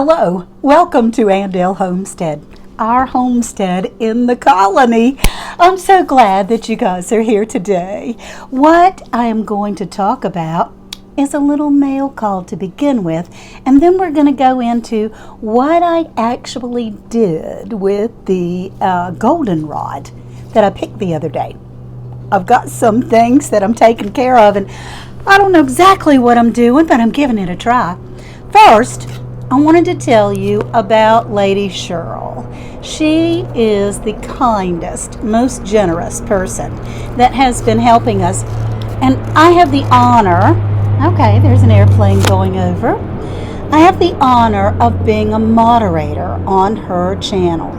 Hello, welcome to Andale Homestead, our homestead in the colony. I'm so glad that you guys are here today. What I am going to talk about is a little mail call to begin with, and then we're going to go into what I actually did with the Goldenrod that I picked the other day. I've got some things that I'm taking care of, and I don't know exactly what I'm doing, but I'm giving it a try. First, I wanted to tell you about Lady Cheryl. She is the kindest, most generous person that has been helping us. And I have the honor, okay, there's an airplane going over. I have the honor of being a moderator on her channel.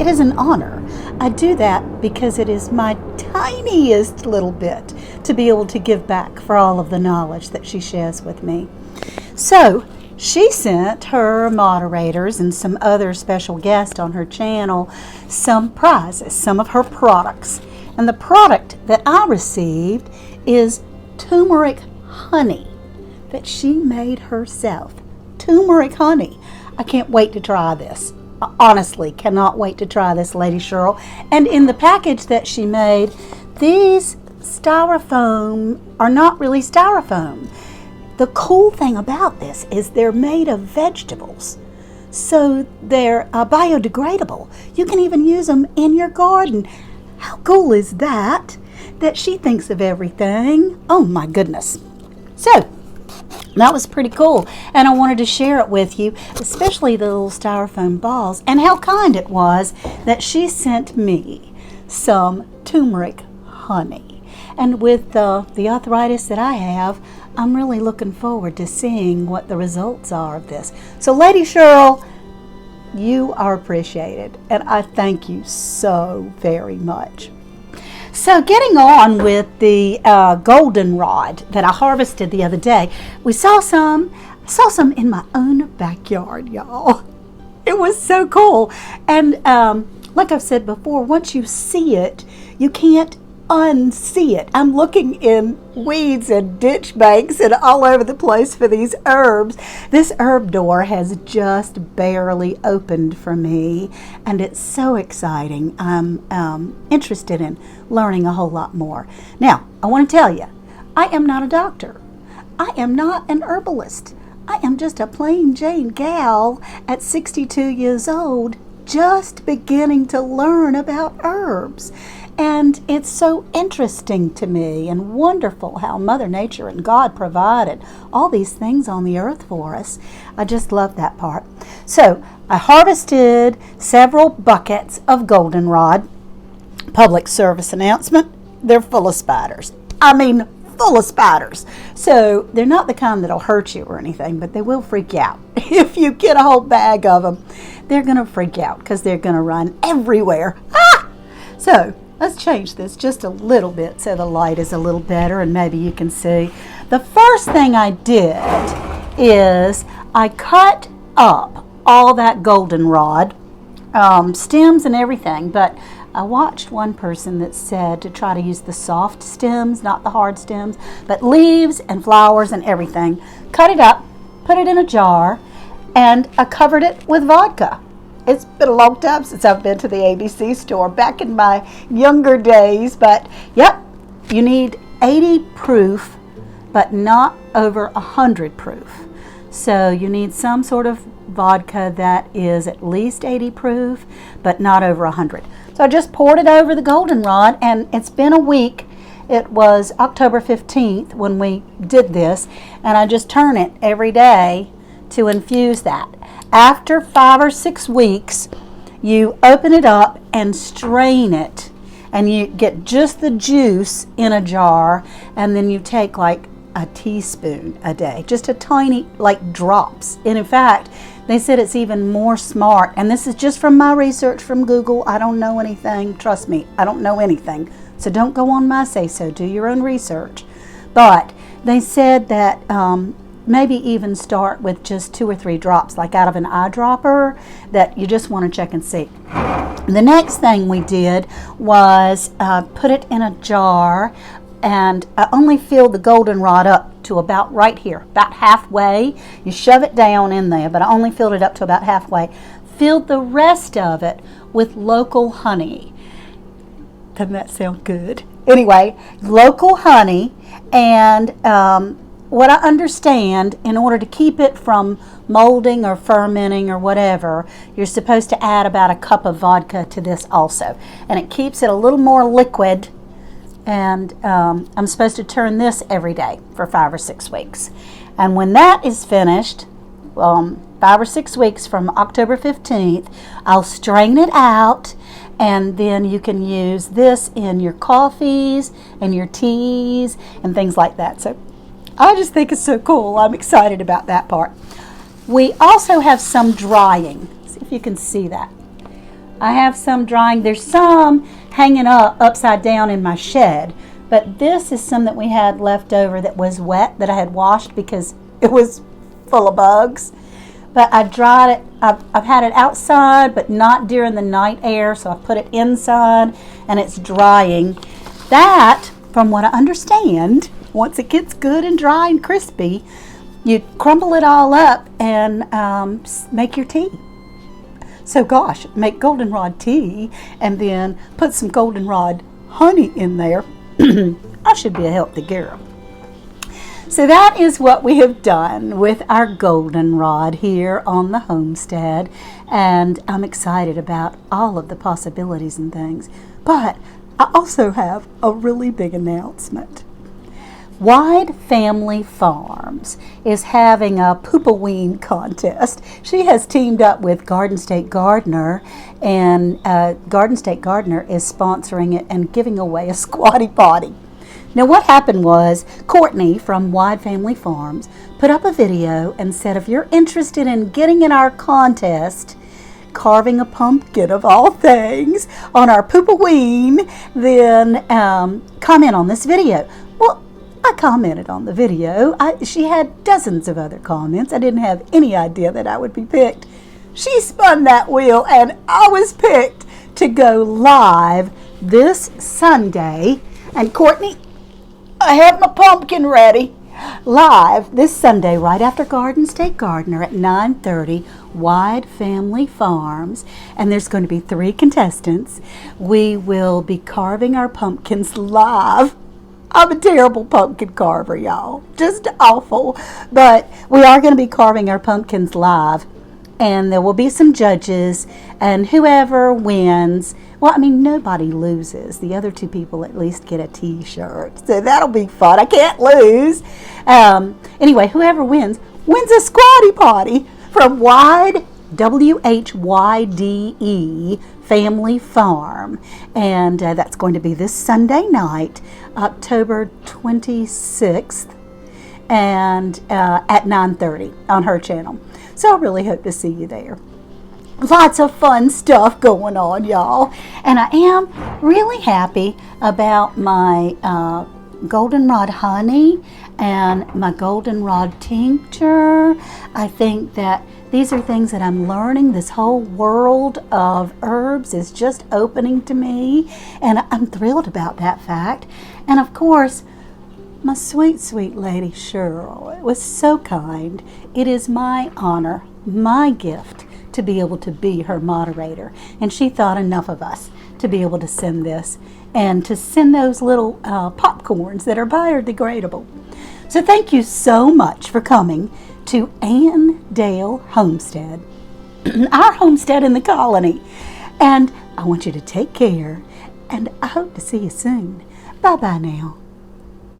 It is an honor. I do that because it is my tiniest little bit to be able to give back for all of the knowledge that she shares with me. So, she sent her moderators and some other special guests on her channel some prizes, some of her products. And the product that I received is turmeric honey that she made herself. Turmeric honey. I can't wait to try this. I honestly cannot wait to try this, Lady Cheryl. And in the package that she made, these styrofoam are not really styrofoam. The cool thing about this is they're made of vegetables, so they're biodegradable. You can even use them in your garden. How cool is that? That she thinks of everything. Oh my goodness. So, that was pretty cool, and I wanted to share it with you, especially the little styrofoam balls, and how kind it was that she sent me some turmeric honey. And with the arthritis that I have, I'm really looking forward to seeing what the results are of this. So, Lady Cheryl, you are appreciated, and I thank you so very much. So, getting on with the goldenrod that I harvested the other day, I saw some in my own backyard, y'all. It was so cool. And like I've said before, once you see it, you can't unsee it. I'm looking in weeds and ditch banks and all over the place for these herbs. This herb door has just barely opened for me, and it's so exciting. I'm interested in learning a whole lot more. Now, I want to tell you, I am not a doctor. I am not an herbalist. I am just a plain Jane gal at 62 years old, just beginning to learn about herbs. And it's so interesting to me and wonderful how Mother Nature and God provided all these things on the earth for us. I just love that part. So I harvested several buckets of goldenrod. Public service announcement, they're full of spiders. I mean, full of spiders. So they're not the kind that'll hurt you or anything, but they will freak you out. If you get a whole bag of them, they're going to freak out because they're going to run everywhere. Ah! So let's change this just a little bit so the light is a little better and maybe you can see. The first thing I did is I cut up all that goldenrod, stems and everything, but I watched one person that said to try to use the soft stems, not the hard stems, but leaves and flowers and everything. Cut it up, put it in a jar, and I covered it with vodka. It's been a long time since I've been to the ABC store, back in my younger days, but yep, you need 80 proof, but not over 100 proof. So you need some sort of vodka that is at least 80 proof, but not over 100. So I just poured it over the goldenrod, and it's been a week. It was October 15th when we did this, and I just turn it every day to infuse that. After 5 or 6 weeks, you open it up and strain it, and you get just the juice in a jar, and then you take like a teaspoon a day, just a tiny, like drops. And in fact, they said it's even more smart, and this is just from my research from Google. I don't know anything. Trust me, I don't know anything. So don't go on my say-so. Do your own research. But they said that maybe even start with just 2 or 3 drops, like out of an eyedropper, that you just want to check and see. The next thing we did was put it in a jar and I only filled the goldenrod up to about right here, about halfway. You shove it down in there, but I only filled it up to about halfway. Filled the rest of it with local honey. Doesn't that sound good? Anyway, local honey, and what I understand, in order to keep it from molding or fermenting or whatever, you're supposed to add about a cup of vodka to this also. And it keeps it a little more liquid, and I'm supposed to turn this every day for 5 or 6 weeks. And when that is finished, 5 or 6 weeks from October 15th, I'll strain it out, and then you can use this in your coffees and your teas and things like that. So I just think it's so cool. I'm excited about that part. We also have some drying. See if you can see that. I have some drying. There's some hanging up upside down in my shed, but this is some that we had left over that was wet, that I had washed because it was full of bugs. But I dried it. I've had it outside, but not during the night air, so I put it inside, and it's drying. That, from what I understand, once it gets good and dry and crispy, you crumble it all up and make your tea. So gosh, make goldenrod tea and then put some goldenrod honey in there. I should be a healthy girl. So that is what we have done with our goldenrod here on the homestead, and I'm excited about all of the possibilities and things. But I also have a really big announcement. Wide Family Farms is having a Poopaween contest. She has teamed up with Garden State Gardener, and Garden State Gardener is sponsoring it and giving away a squatty potty. Now what happened was, Courtney from Wide Family Farms put up a video and said, if you're interested in getting in our contest, carving a pumpkin of all things on our Poopaween, then comment on this video. Well, I commented on the video. She had dozens of other comments. I didn't have any idea that I would be picked. She spun that wheel and I was picked to go live this Sunday. And Courtney, I have my pumpkin ready. Live this Sunday right after Garden State Gardener at 9:30, Wide Family Farms. And there's going to be 3 contestants. We will be carving our pumpkins live. I'm a terrible pumpkin carver, y'all. Just awful. But we are going to be carving our pumpkins live. And there will be some judges. And whoever wins, well, I mean, nobody loses. The other 2 people at least get a t-shirt. So that'll be fun. I can't lose. Anyway, whoever wins a squatty potty from Wide, WHYDE Family Farm. And that's going to be this Sunday night, October 26th, and at 9:30 on her channel. So I really hope to see you there. Lots of fun stuff going on, y'all. And I am really happy about my goldenrod honey and my goldenrod tincture. I think that these are things that I'm learning. This whole world of herbs is just opening to me, and I'm thrilled about that fact. And of course, my sweet, sweet lady Cheryl was so kind. It is my honor, my gift, to be able to be her moderator. And she thought enough of us to be able to send this, and to send those little popcorns that are biodegradable. So thank you so much for coming to Annandale Homestead, our homestead in the colony. And I want you to take care, and I hope to see you soon. Bye-bye now.